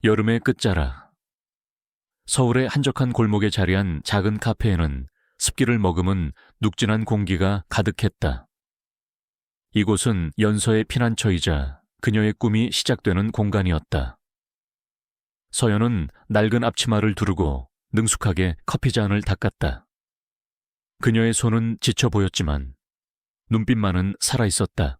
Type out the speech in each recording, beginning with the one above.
여름의 끝자락. 서울의 한적한 골목에 자리한 작은 카페에는 습기를 머금은 눅진한 공기가 가득했다. 이곳은 연서의 피난처이자 그녀의 꿈이 시작되는 공간이었다. 서연은 낡은 앞치마를 두르고 능숙하게 커피잔을 닦았다. 그녀의 손은 지쳐 보였지만 눈빛만은 살아있었다.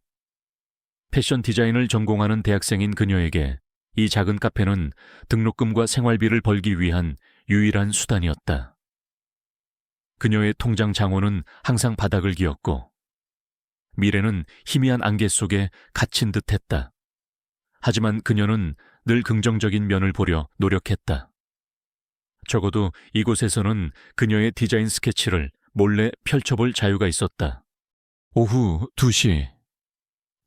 패션 디자인을 전공하는 대학생인 그녀에게 이 작은 카페는 등록금과 생활비를 벌기 위한 유일한 수단이었다. 그녀의 통장 장원은 항상 바닥을 기었고 미래는 희미한 안개 속에 갇힌 듯했다. 하지만 그녀는 늘 긍정적인 면을 보려 노력했다. 적어도 이곳에서는 그녀의 디자인 스케치를 몰래 펼쳐볼 자유가 있었다. 오후 2시,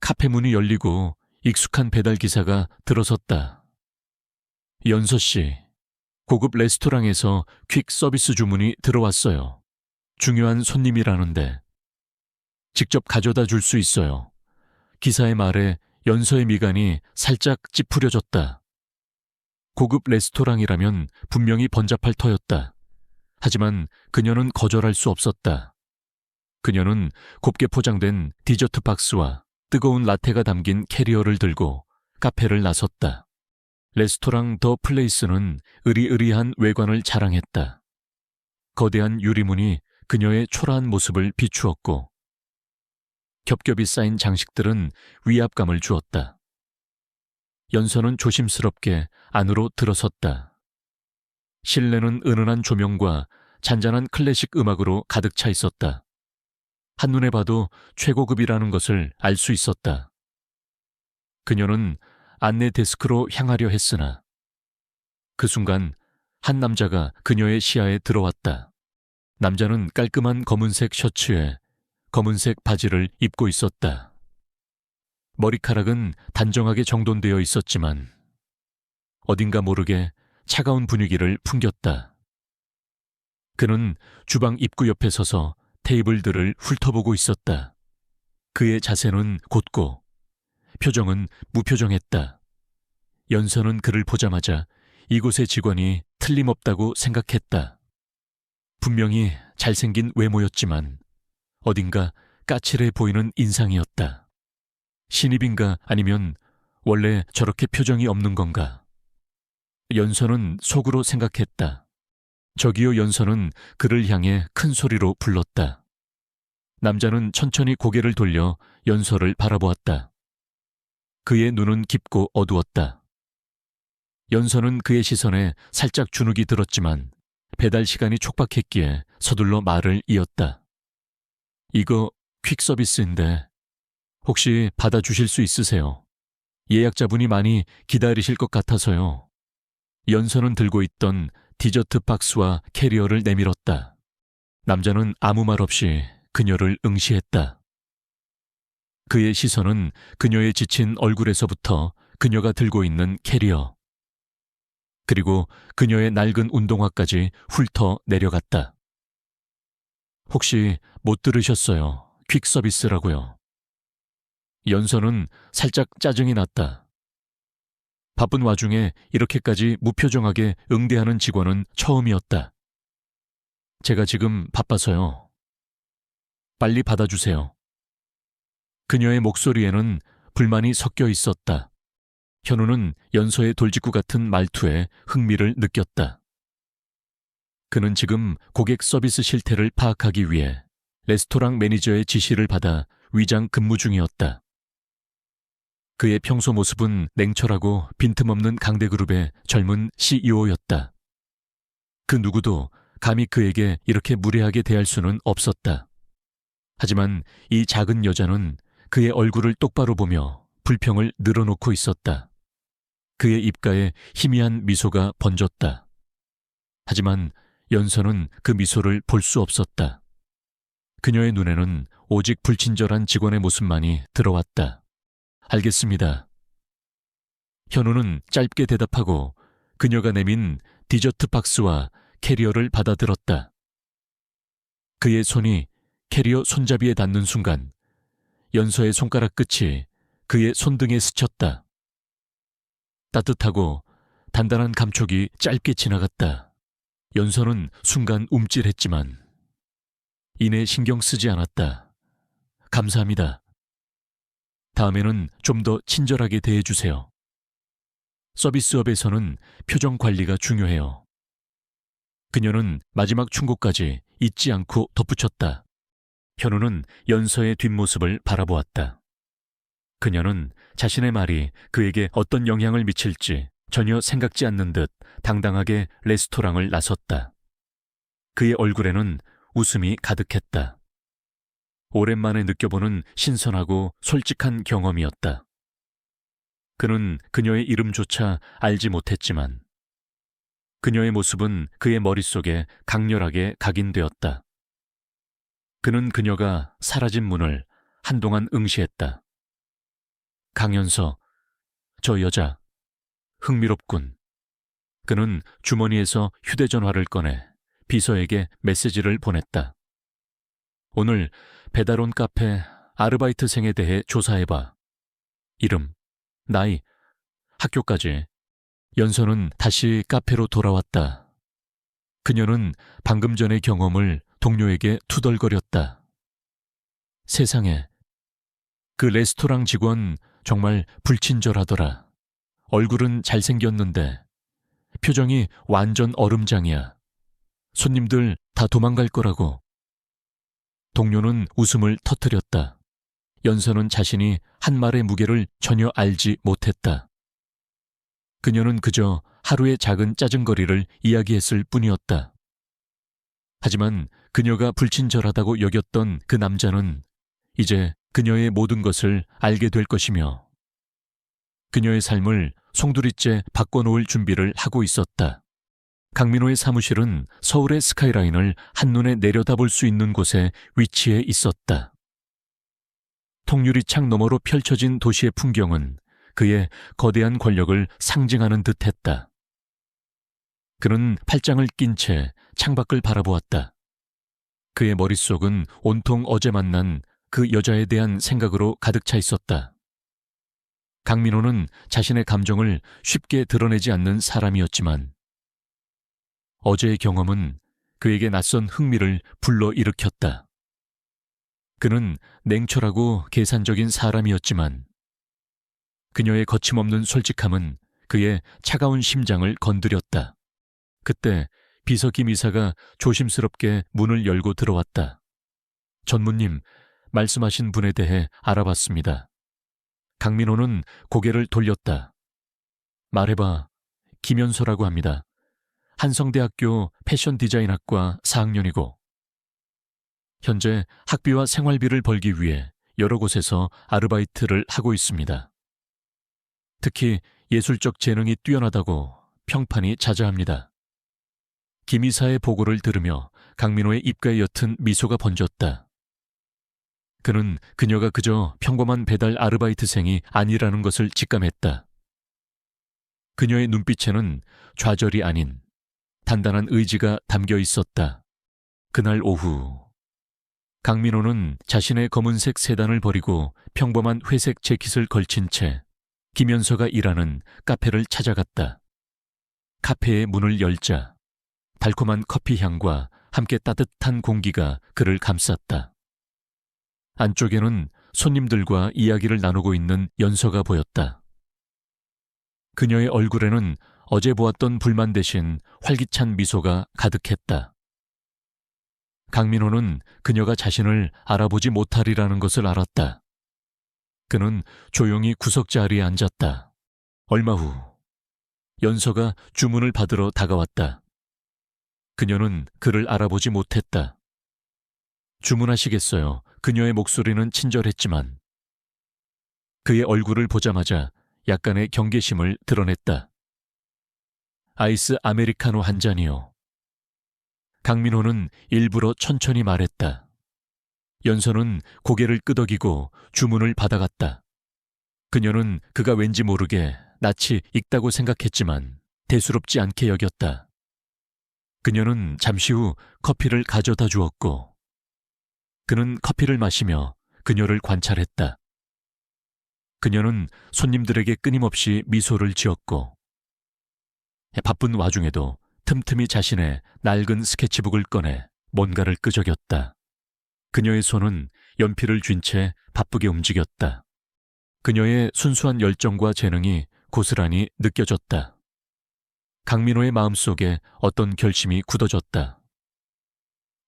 카페 문이 열리고 익숙한 배달 기사가 들어섰다. 연서 씨, 고급 레스토랑에서 퀵 서비스 주문이 들어왔어요. 중요한 손님이라는데 직접 가져다 줄 수 있어요. 기사의 말에 연서의 미간이 살짝 찌푸려졌다. 고급 레스토랑이라면 분명히 번잡할 터였다. 하지만 그녀는 거절할 수 없었다. 그녀는 곱게 포장된 디저트 박스와 뜨거운 라테가 담긴 캐리어를 들고 카페를 나섰다. 레스토랑 더 플레이스는 으리으리한 외관을 자랑했다. 거대한 유리문이 그녀의 초라한 모습을 비추었고 겹겹이 쌓인 장식들은 위압감을 주었다. 연서는 조심스럽게 안으로 들어섰다. 실내는 은은한 조명과 잔잔한 클래식 음악으로 가득 차 있었다. 한눈에 봐도 최고급이라는 것을 알 수 있었다. 그녀는 안내 데스크로 향하려 했으나 그 순간 한 남자가 그녀의 시야에 들어왔다. 남자는 깔끔한 검은색 셔츠에 검은색 바지를 입고 있었다. 머리카락은 단정하게 정돈되어 있었지만 어딘가 모르게 차가운 분위기를 풍겼다. 그는 주방 입구 옆에 서서 테이블들을 훑어보고 있었다. 그의 자세는 곧고 표정은 무표정했다. 연서는 그를 보자마자 이곳의 직원이 틀림없다고 생각했다. 분명히 잘생긴 외모였지만 어딘가 까칠해 보이는 인상이었다. 신입인가 아니면 원래 저렇게 표정이 없는 건가? 연서는 속으로 생각했다. 저기요. 연서는 그를 향해 큰 소리로 불렀다. 남자는 천천히 고개를 돌려 연서를 바라보았다. 그의 눈은 깊고 어두웠다. 연서는 그의 시선에 살짝 주눅이 들었지만 배달 시간이 촉박했기에 서둘러 말을 이었다. 이거 퀵 서비스인데 혹시 받아주실 수 있으세요? 예약자분이 많이 기다리실 것 같아서요. 연서는 들고 있던 디저트 박스와 캐리어를 내밀었다. 남자는 아무 말 없이 그녀를 응시했다. 그의 시선은 그녀의 지친 얼굴에서부터 그녀가 들고 있는 캐리어, 그리고 그녀의 낡은 운동화까지 훑어 내려갔다. 혹시 못 들으셨어요? 퀵 서비스라고요. 연서는 살짝 짜증이 났다. 바쁜 와중에 이렇게까지 무표정하게 응대하는 직원은 처음이었다. 제가 지금 바빠서요. 빨리 받아주세요. 그녀의 목소리에는 불만이 섞여 있었다. 현우는 연서의 돌직구 같은 말투에 흥미를 느꼈다. 그는 지금 고객 서비스 실태를 파악하기 위해 레스토랑 매니저의 지시를 받아 위장 근무 중이었다. 그의 평소 모습은 냉철하고 빈틈없는 강대그룹의 젊은 CEO였다. 그 누구도 감히 그에게 이렇게 무례하게 대할 수는 없었다. 하지만 이 작은 여자는 그의 얼굴을 똑바로 보며 불평을 늘어놓고 있었다. 그의 입가에 희미한 미소가 번졌다. 하지만 연서는 그 미소를 볼 수 없었다. 그녀의 눈에는 오직 불친절한 직원의 모습만이 들어왔다. 알겠습니다. 현우는 짧게 대답하고 그녀가 내민 디저트 박스와 캐리어를 받아들었다. 그의 손이 캐리어 손잡이에 닿는 순간 연서의 손가락 끝이 그의 손등에 스쳤다. 따뜻하고 단단한 감촉이 짧게 지나갔다. 연서는 순간 움찔했지만 이내 신경 쓰지 않았다. 감사합니다. 다음에는 좀 더 친절하게 대해주세요. 서비스업에서는 표정 관리가 중요해요. 그녀는 마지막 충고까지 잊지 않고 덧붙였다. 현우는 연서의 뒷모습을 바라보았다. 그녀는 자신의 말이 그에게 어떤 영향을 미칠지 전혀 생각지 않는 듯 당당하게 레스토랑을 나섰다. 그의 얼굴에는 웃음이 가득했다. 오랜만에 느껴보는 신선하고 솔직한 경험이었다. 그는 그녀의 이름조차 알지 못했지만 그녀의 모습은 그의 머릿속에 강렬하게 각인되었다. 그는 그녀가 사라진 문을 한동안 응시했다. 강연서, 저 여자, 흥미롭군. 그는 주머니에서 휴대전화를 꺼내 비서에게 메시지를 보냈다. 오늘 배달온 카페 아르바이트생에 대해 조사해봐. 이름, 나이, 학교까지. 연서는 다시 카페로 돌아왔다. 그녀는 방금 전의 경험을 동료에게 투덜거렸다. 세상에, 그 레스토랑 직원 정말 불친절하더라. 얼굴은 잘생겼는데 표정이 완전 얼음장이야. 손님들 다 도망갈 거라고. 동료는 웃음을 터뜨렸다. 연서는 자신이 한 말의 무게를 전혀 알지 못했다. 그녀는 그저 하루의 작은 짜증거리를 이야기했을 뿐이었다. 하지만 그녀가 불친절하다고 여겼던 그 남자는 이제 그녀의 모든 것을 알게 될 것이며 그녀의 삶을 송두리째 바꿔놓을 준비를 하고 있었다. 강민호의 사무실은 서울의 스카이라인을 한눈에 내려다볼 수 있는 곳에 위치해 있었다. 통유리창 너머로 펼쳐진 도시의 풍경은 그의 거대한 권력을 상징하는 듯했다. 그는 팔짱을 낀 채 창밖을 바라보았다. 그의 머릿속은 온통 어제 만난 그 여자에 대한 생각으로 가득 차 있었다. 강민호는 자신의 감정을 쉽게 드러내지 않는 사람이었지만 어제의 경험은 그에게 낯선 흥미를 불러일으켰다. 그는 냉철하고 계산적인 사람이었지만 그녀의 거침없는 솔직함은 그의 차가운 심장을 건드렸다. 그때 비서 김 이사가 조심스럽게 문을 열고 들어왔다. 전무님, 말씀하신 분에 대해 알아봤습니다. 강민호는 고개를 돌렸다. 말해봐. 김연서라고 합니다. 한성대학교 패션디자인학과 4학년이고 현재 학비와 생활비를 벌기 위해 여러 곳에서 아르바이트를 하고 있습니다. 특히 예술적 재능이 뛰어나다고 평판이 자자합니다. 김 이사의 보고를 들으며 강민호의 입가에 옅은 미소가 번졌다. 그는 그녀가 그저 평범한 배달 아르바이트생이 아니라는 것을 직감했다. 그녀의 눈빛에는 좌절이 아닌 단단한 의지가 담겨 있었다. 그날 오후 강민호는 자신의 검은색 세단을 버리고 평범한 회색 재킷을 걸친 채 김연서가 일하는 카페를 찾아갔다. 카페의 문을 열자 달콤한 커피 향과 함께 따뜻한 공기가 그를 감쌌다. 안쪽에는 손님들과 이야기를 나누고 있는 연서가 보였다. 그녀의 얼굴에는 어제 보았던 불만 대신 활기찬 미소가 가득했다. 강민호는 그녀가 자신을 알아보지 못하리라는 것을 알았다. 그는 조용히 구석 자리에 앉았다. 얼마 후 연서가 주문을 받으러 다가왔다. 그녀는 그를 알아보지 못했다. 주문하시겠어요. 그녀의 목소리는 친절했지만 그의 얼굴을 보자마자 약간의 경계심을 드러냈다. 아이스 아메리카노 한 잔이요. 강민호는 일부러 천천히 말했다. 연서는 고개를 끄덕이고 주문을 받아갔다. 그녀는 그가 왠지 모르게 낯이 익다고 생각했지만 대수롭지 않게 여겼다. 그녀는 잠시 후 커피를 가져다 주었고 그는 커피를 마시며 그녀를 관찰했다. 그녀는 손님들에게 끊임없이 미소를 지었고 바쁜 와중에도 틈틈이 자신의 낡은 스케치북을 꺼내 뭔가를 끄적였다. 그녀의 손은 연필을 쥔 채 바쁘게 움직였다. 그녀의 순수한 열정과 재능이 고스란히 느껴졌다. 강민호의 마음속에 어떤 결심이 굳어졌다.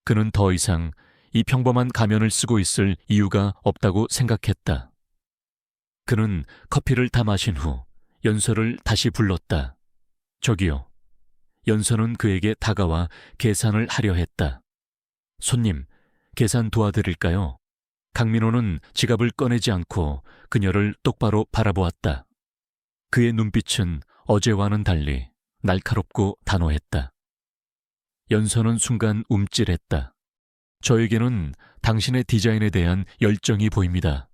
그는 더 이상 이 평범한 가면을 쓰고 있을 이유가 없다고 생각했다. 그는 커피를 다 마신 후 연서를 다시 불렀다. 저기요. 연서는 그에게 다가와 계산을 하려 했다. 손님, 계산 도와드릴까요? 강민호는 지갑을 꺼내지 않고 그녀를 똑바로 바라보았다. 그의 눈빛은 어제와는 달리 날카롭고 단호했다. 연서는 순간 움찔했다. 저에게는 당신의 디자인에 대한 열정이 보입니다.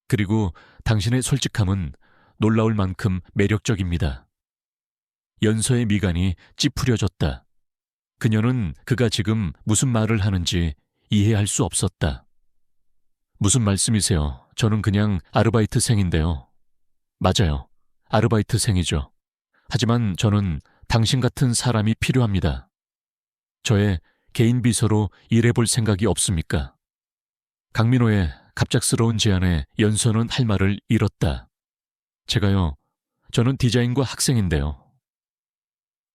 그리고 당신의 솔직함은 놀라울 만큼 매력적입니다. 연서의 미간이 찌푸려졌다. 그녀는 그가 지금 무슨 말을 하는지 이해할 수 없었다. 무슨 말씀이세요? 저는 그냥 아르바이트생인데요. 맞아요. 아르바이트생이죠. 하지만 저는 당신 같은 사람이 필요합니다. 저의 개인 비서로 일해볼 생각이 없습니까? 강민호의 갑작스러운 제안에 연서는 할 말을 잃었다. 저는 디자인과 학생인데요.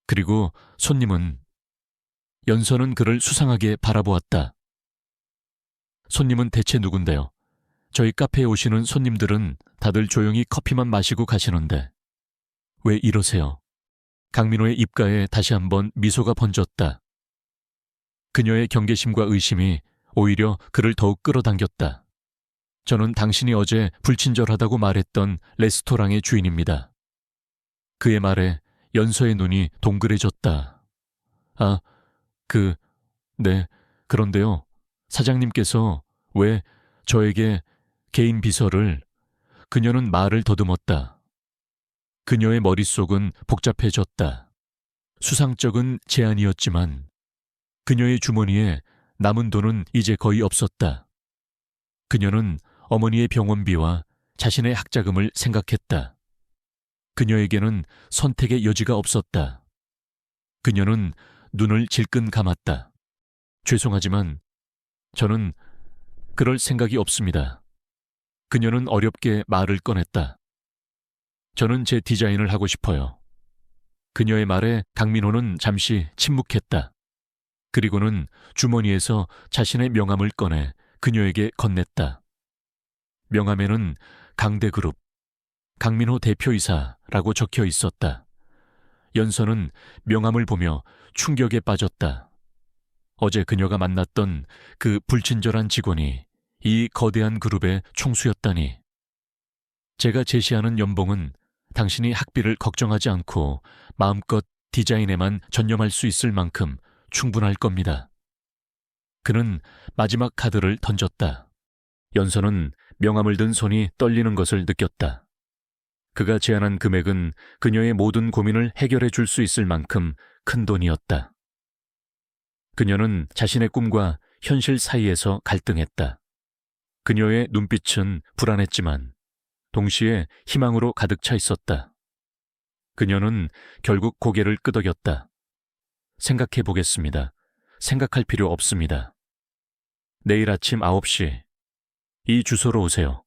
그리고 손님은 연서는 그를 수상하게 바라보았다. 손님은 대체 누군데요? 저희 카페에 오시는 손님들은 다들 조용히 커피만 마시고 가시는데 왜 이러세요? 강민호의 입가에 다시 한번 미소가 번졌다. 그녀의 경계심과 의심이 오히려 그를 더욱 끌어당겼다. 저는 당신이 어제 불친절하다고 말했던 레스토랑의 주인입니다. 그의 말에 연서의 눈이 동그래졌다. 네, 그런데요. 사장님께서 왜 저에게 개인 비서를... 그녀는 말을 더듬었다. 그녀의 머릿속은 복잡해졌다. 수상쩍은 제안이었지만 그녀의 주머니에 남은 돈은 이제 거의 없었다. 그녀는 어머니의 병원비와 자신의 학자금을 생각했다. 그녀에게는 선택의 여지가 없었다. 그녀는 눈을 질끈 감았다. 죄송하지만 저는 그럴 생각이 없습니다. 그녀는 어렵게 말을 꺼냈다. 저는 제 디자인을 하고 싶어요. 그녀의 말에 강민호는 잠시 침묵했다. 그리고는 주머니에서 자신의 명함을 꺼내 그녀에게 건넸다. 명함에는 강대그룹, 강민호 대표이사라고 적혀 있었다. 연서는 명함을 보며 충격에 빠졌다. 어제 그녀가 만났던 그 불친절한 직원이 이 거대한 그룹의 총수였다니. 제가 제시하는 연봉은 당신이 학비를 걱정하지 않고 마음껏 디자인에만 전념할 수 있을 만큼 충분할 겁니다. 그는 마지막 카드를 던졌다. 연서는 명함을 든 손이 떨리는 것을 느꼈다. 그가 제안한 금액은 그녀의 모든 고민을 해결해 줄 수 있을 만큼 큰 돈이었다. 그녀는 자신의 꿈과 현실 사이에서 갈등했다. 그녀의 눈빛은 불안했지만 동시에 희망으로 가득 차 있었다. 그녀는 결국 고개를 끄덕였다. 생각해 보겠습니다. 생각할 필요 없습니다. 내일 아침 9시 이 주소로 오세요.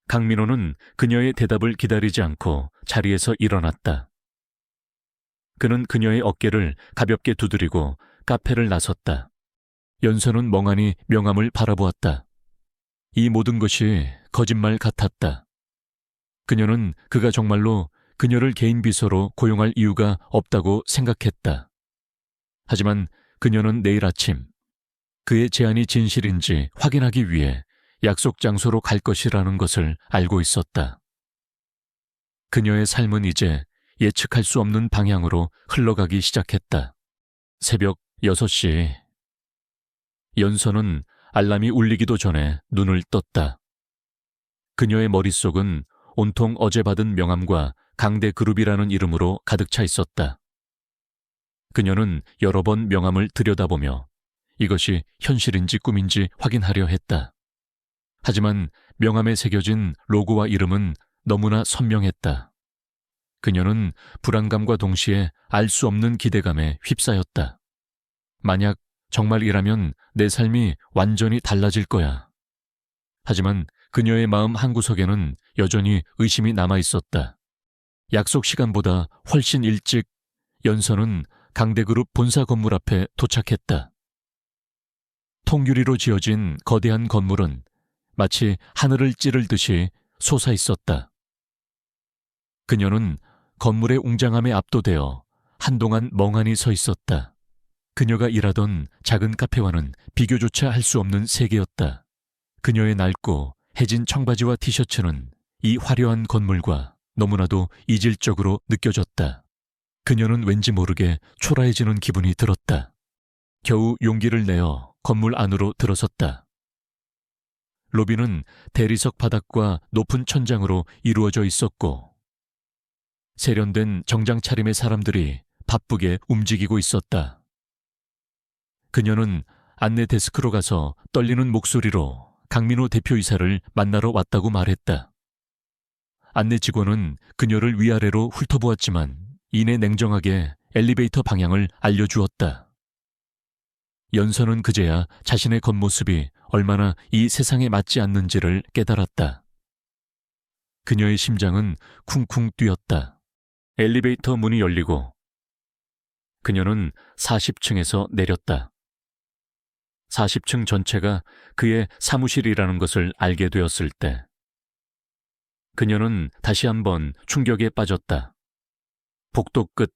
강민호는 그녀의 대답을 기다리지 않고 자리에서 일어났다. 그는 그녀의 어깨를 가볍게 두드리고 카페를 나섰다. 연서는 멍하니 명함을 바라보았다. 이 모든 것이 거짓말 같았다. 그녀는 그가 정말로 그녀를 개인 비서로 고용할 이유가 없다고 생각했다. 하지만 그녀는 내일 아침 그의 제안이 진실인지 확인하기 위해 약속 장소로 갈 것이라는 것을 알고 있었다. 그녀의 삶은 이제 예측할 수 없는 방향으로 흘러가기 시작했다. 새벽 6시. 연서는 알람이 울리기도 전에 눈을 떴다. 그녀의 머릿속은 온통 어제 받은 명함과 강대그룹이라는 이름으로 가득 차 있었다. 그녀는 여러 번 명함을 들여다보며 이것이 현실인지 꿈인지 확인하려 했다. 하지만 명함에 새겨진 로고와 이름은 너무나 선명했다. 그녀는 불안감과 동시에 알 수 없는 기대감에 휩싸였다. 만약 정말이라면 내 삶이 완전히 달라질 거야. 하지만 그녀의 마음 한구석에는 여전히 의심이 남아 있었다. 약속 시간보다 훨씬 일찍 연서는 강대그룹 본사 건물 앞에 도착했다. 통유리로 지어진 거대한 건물은 마치 하늘을 찌르듯이 솟아 있었다. 그녀는 건물의 웅장함에 압도되어 한동안 멍하니 서 있었다. 그녀가 일하던 작은 카페와는 비교조차 할 수 없는 세계였다. 그녀의 낡고 해진 청바지와 티셔츠는 이 화려한 건물과 너무나도 이질적으로 느껴졌다. 그녀는 왠지 모르게 초라해지는 기분이 들었다. 겨우 용기를 내어 건물 안으로 들어섰다. 로비는 대리석 바닥과 높은 천장으로 이루어져 있었고 세련된 정장 차림의 사람들이 바쁘게 움직이고 있었다. 그녀는 안내 데스크로 가서 떨리는 목소리로 강민호 대표이사를 만나러 왔다고 말했다. 안내 직원은 그녀를 위아래로 훑어보았지만 이내 냉정하게 엘리베이터 방향을 알려주었다. 연서는 그제야 자신의 겉모습이 얼마나 이 세상에 맞지 않는지를 깨달았다. 그녀의 심장은 쿵쿵 뛰었다. 엘리베이터 문이 열리고 그녀는 40층에서 내렸다. 40층 전체가 그의 사무실이라는 것을 알게 되었을 때 그녀는 다시 한번 충격에 빠졌다. 복도 끝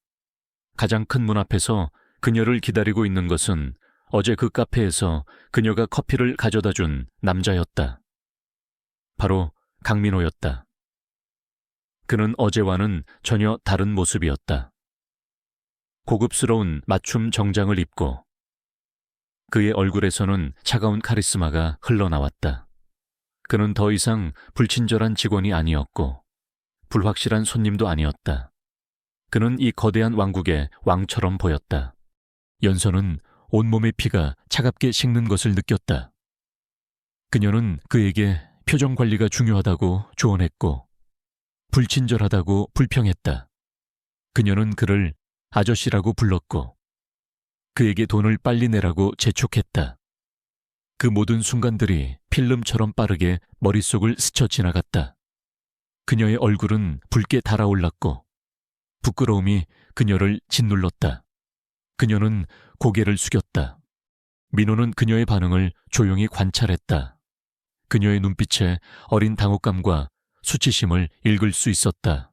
가장 큰 문 앞에서 그녀를 기다리고 있는 것은 어제 그 카페에서 그녀가 커피를 가져다 준 남자였다. 바로 강민호였다. 그는 어제와는 전혀 다른 모습이었다. 고급스러운 맞춤 정장을 입고 그의 얼굴에서는 차가운 카리스마가 흘러나왔다. 그는 더 이상 불친절한 직원이 아니었고 불확실한 손님도 아니었다. 그는 이 거대한 왕국의 왕처럼 보였다. 연서는 온몸의 피가 차갑게 식는 것을 느꼈다. 그녀는 그에게 표정 관리가 중요하다고 조언했고 불친절하다고 불평했다. 그녀는 그를 아저씨라고 불렀고 그에게 돈을 빨리 내라고 재촉했다. 그 모든 순간들이 필름처럼 빠르게 머릿속을 스쳐 지나갔다. 그녀의 얼굴은 붉게 달아올랐고 부끄러움이 그녀를 짓눌렀다. 그녀는 고개를 숙였다. 민호는 그녀의 반응을 조용히 관찰했다. 그녀의 눈빛에 어린 당혹감과 수치심을 읽을 수 있었다.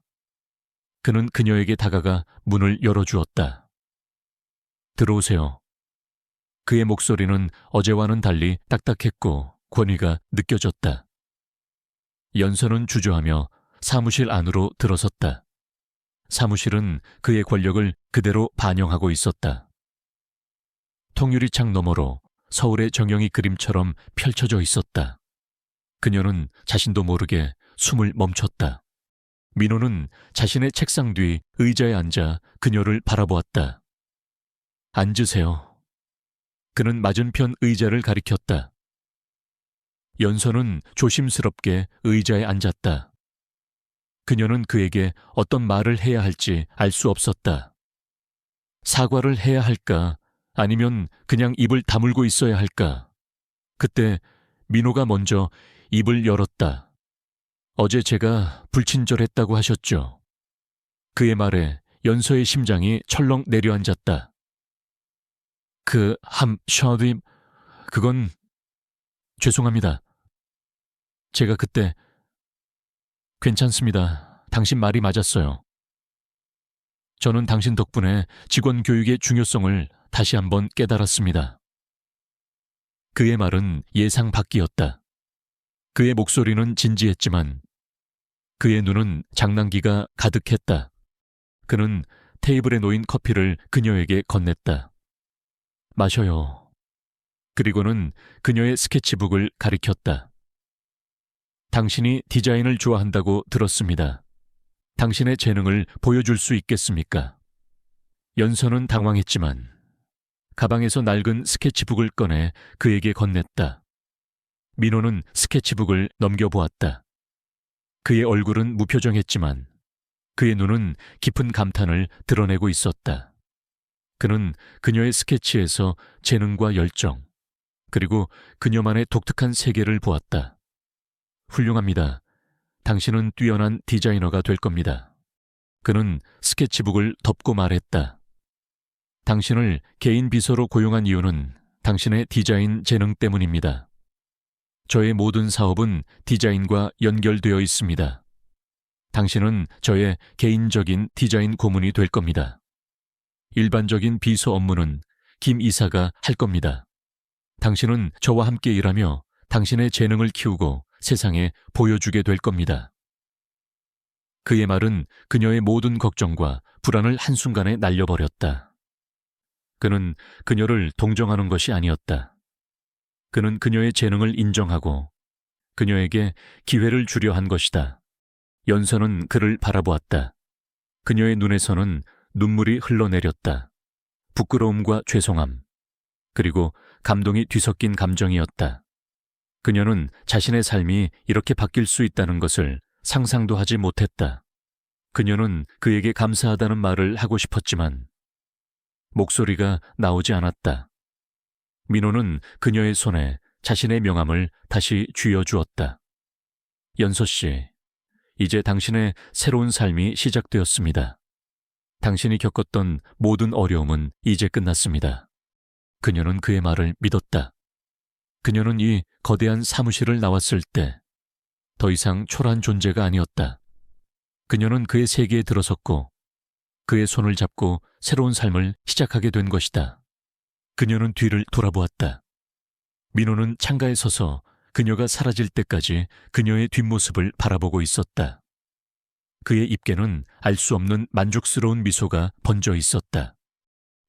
그는 그녀에게 다가가 문을 열어주었다. 들어오세요. 그의 목소리는 어제와는 달리 딱딱했고 권위가 느껴졌다. 연서는 주저하며 사무실 안으로 들어섰다. 사무실은 그의 권력을 그대로 반영하고 있었다. 통유리창 너머로 서울의 정형이 그림처럼 펼쳐져 있었다. 그녀는 자신도 모르게 숨을 멈췄다. 민호는 자신의 책상 뒤 의자에 앉아 그녀를 바라보았다. 앉으세요. 그는 맞은편 의자를 가리켰다. 연서는 조심스럽게 의자에 앉았다. 그녀는 그에게 어떤 말을 해야 할지 알 수 없었다. 사과를 해야 할까? 아니면 그냥 입을 다물고 있어야 할까? 그때 민호가 먼저 입을 열었다. 어제 제가 불친절했다고 하셨죠. 그의 말에 연서의 심장이 철렁 내려앉았다. 그건 죄송합니다. 제가 그때 괜찮습니다. 당신 말이 맞았어요. 저는 당신 덕분에 직원 교육의 중요성을 다시 한번 깨달았습니다. 그의 말은 예상 밖이었다. 그의 목소리는 진지했지만 그의 눈은 장난기가 가득했다. 그는 테이블에 놓인 커피를 그녀에게 건넸다. 마셔요. 그리고는 그녀의 스케치북을 가리켰다. 당신이 디자인을 좋아한다고 들었습니다. 당신의 재능을 보여줄 수 있겠습니까? 연서는 당황했지만 가방에서 낡은 스케치북을 꺼내 그에게 건넸다. 민호는 스케치북을 넘겨보았다. 그의 얼굴은 무표정했지만 그의 눈은 깊은 감탄을 드러내고 있었다. 그는 그녀의 스케치에서 재능과 열정, 그리고 그녀만의 독특한 세계를 보았다. 훌륭합니다. 당신은 뛰어난 디자이너가 될 겁니다. 그는 스케치북을 덮고 말했다. 당신을 개인 비서로 고용한 이유는 당신의 디자인 재능 때문입니다. 저의 모든 사업은 디자인과 연결되어 있습니다. 당신은 저의 개인적인 디자인 고문이 될 겁니다. 일반적인 비서 업무는 김 이사가 할 겁니다. 당신은 저와 함께 일하며 당신의 재능을 키우고 세상에 보여주게 될 겁니다. 그의 말은 그녀의 모든 걱정과 불안을 한순간에 날려버렸다. 그는 그녀를 동정하는 것이 아니었다. 그는 그녀의 재능을 인정하고 그녀에게 기회를 주려 한 것이다. 연서는 그를 바라보았다. 그녀의 눈에서는 눈물이 흘러내렸다. 부끄러움과 죄송함, 그리고 감동이 뒤섞인 감정이었다. 그녀는 자신의 삶이 이렇게 바뀔 수 있다는 것을 상상도 하지 못했다. 그녀는 그에게 감사하다는 말을 하고 싶었지만 목소리가 나오지 않았다. 민호는 그녀의 손에 자신의 명함을 다시 쥐어주었다. 연서 씨, 이제 당신의 새로운 삶이 시작되었습니다. 당신이 겪었던 모든 어려움은 이제 끝났습니다. 그녀는 그의 말을 믿었다. 그녀는 이 거대한 사무실을 나왔을 때 더 이상 초라한 존재가 아니었다. 그녀는 그의 세계에 들어섰고 그의 손을 잡고 새로운 삶을 시작하게 된 것이다. 그녀는 뒤를 돌아보았다. 민호는 창가에 서서 그녀가 사라질 때까지 그녀의 뒷모습을 바라보고 있었다. 그의 입계는 알 수 없는 만족스러운 미소가 번져 있었다.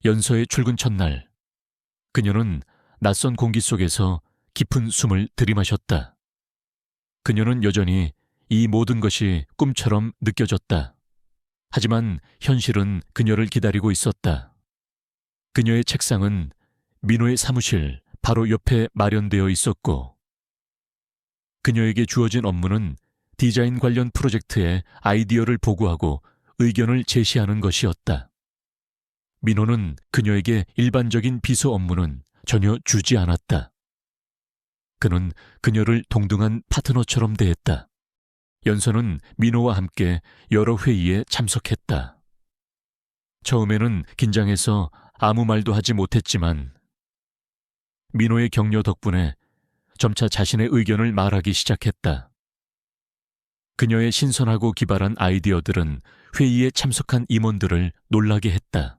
연서의 출근 첫날, 그녀는 낯선 공기 속에서 깊은 숨을 들이마셨다. 그녀는 여전히 이 모든 것이 꿈처럼 느껴졌다. 하지만 현실은 그녀를 기다리고 있었다. 그녀의 책상은 민호의 사무실 바로 옆에 마련되어 있었고 그녀에게 주어진 업무는 디자인 관련 프로젝트의 아이디어를 보고하고 의견을 제시하는 것이었다. 민호는 그녀에게 일반적인 비서 업무는 전혀 주지 않았다. 그는 그녀를 동등한 파트너처럼 대했다. 연서는 민호와 함께 여러 회의에 참석했다. 처음에는 긴장해서 아무 말도 하지 못했지만 민호의 격려 덕분에 점차 자신의 의견을 말하기 시작했다. 그녀의 신선하고 기발한 아이디어들은 회의에 참석한 임원들을 놀라게 했다.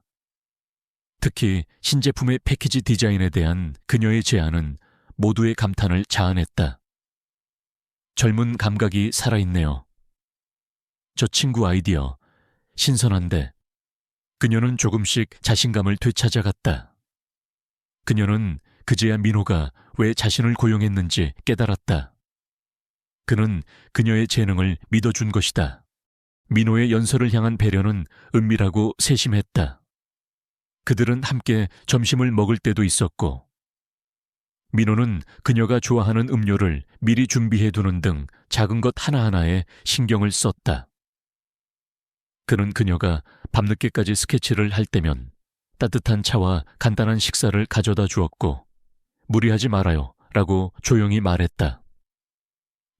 특히 신제품의 패키지 디자인에 대한 그녀의 제안은 모두의 감탄을 자아냈다. 젊은 감각이 살아있네요. 저 친구 아이디어 신선한데. 그녀는 조금씩 자신감을 되찾아갔다. 그녀는 그제야 민호가 왜 자신을 고용했는지 깨달았다. 그는 그녀의 재능을 믿어준 것이다. 민호의 연서를 향한 배려는 은밀하고 세심했다. 그들은 함께 점심을 먹을 때도 있었고 민호는 그녀가 좋아하는 음료를 미리 준비해두는 등 작은 것 하나하나에 신경을 썼다. 그는 그녀가 밤늦게까지 스케치를 할 때면 따뜻한 차와 간단한 식사를 가져다 주었고 무리하지 말아요 라고 조용히 말했다.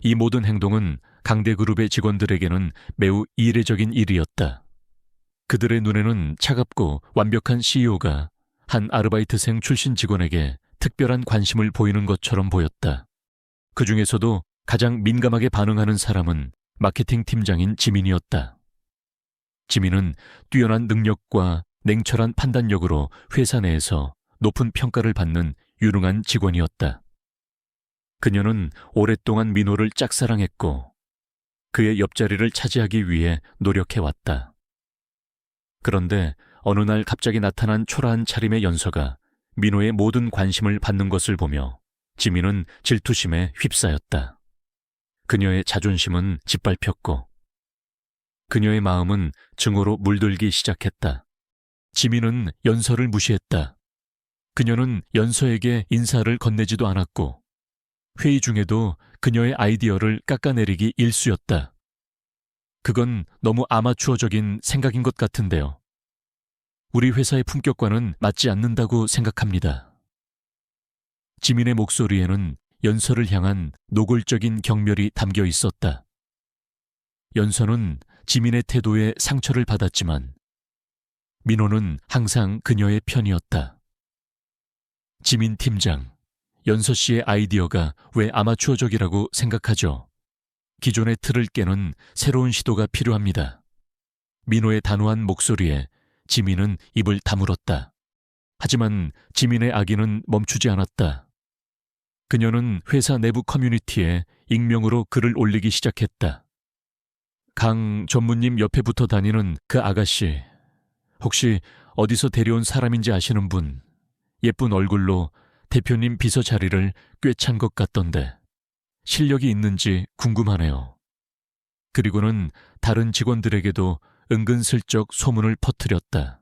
이 모든 행동은 강대그룹의 직원들에게는 매우 이례적인 일이었다. 그들의 눈에는 차갑고 완벽한 CEO가 한 아르바이트생 출신 직원에게 특별한 관심을 보이는 것처럼 보였다. 그 중에서도 가장 민감하게 반응하는 사람은 마케팅 팀장인 지민이었다. 지민은 뛰어난 능력과 냉철한 판단력으로 회사 내에서 높은 평가를 받는 유능한 직원이었다. 그녀는 오랫동안 민호를 짝사랑했고 그의 옆자리를 차지하기 위해 노력해왔다. 그런데 어느 날 갑자기 나타난 초라한 차림의 연서가 민호의 모든 관심을 받는 것을 보며 지민은 질투심에 휩싸였다. 그녀의 자존심은 짓밟혔고 그녀의 마음은 증오로 물들기 시작했다. 지민은 연서를 무시했다. 그녀는 연서에게 인사를 건네지도 않았고 회의 중에도 그녀의 아이디어를 깎아내리기 일쑤였다. 그건 너무 아마추어적인 생각인 것 같은데요. 우리 회사의 품격과는 맞지 않는다고 생각합니다. 지민의 목소리에는 연서를 향한 노골적인 경멸이 담겨 있었다. 연서는 지민의 태도에 상처를 받았지만 민호는 항상 그녀의 편이었다. 지민 팀장, 연서 씨의 아이디어가 왜 아마추어적이라고 생각하죠? 기존의 틀을 깨는 새로운 시도가 필요합니다. 민호의 단호한 목소리에 지민은 입을 다물었다. 하지만 지민의 악의는 멈추지 않았다. 그녀는 회사 내부 커뮤니티에 익명으로 글을 올리기 시작했다. 강 전무님 옆에 붙어 다니는 그 아가씨, 혹시 어디서 데려온 사람인지 아시는 분, 예쁜 얼굴로 대표님 비서 자리를 꿰찬 것 같던데 실력이 있는지 궁금하네요. 그리고는 다른 직원들에게도 은근슬쩍 소문을 퍼뜨렸다.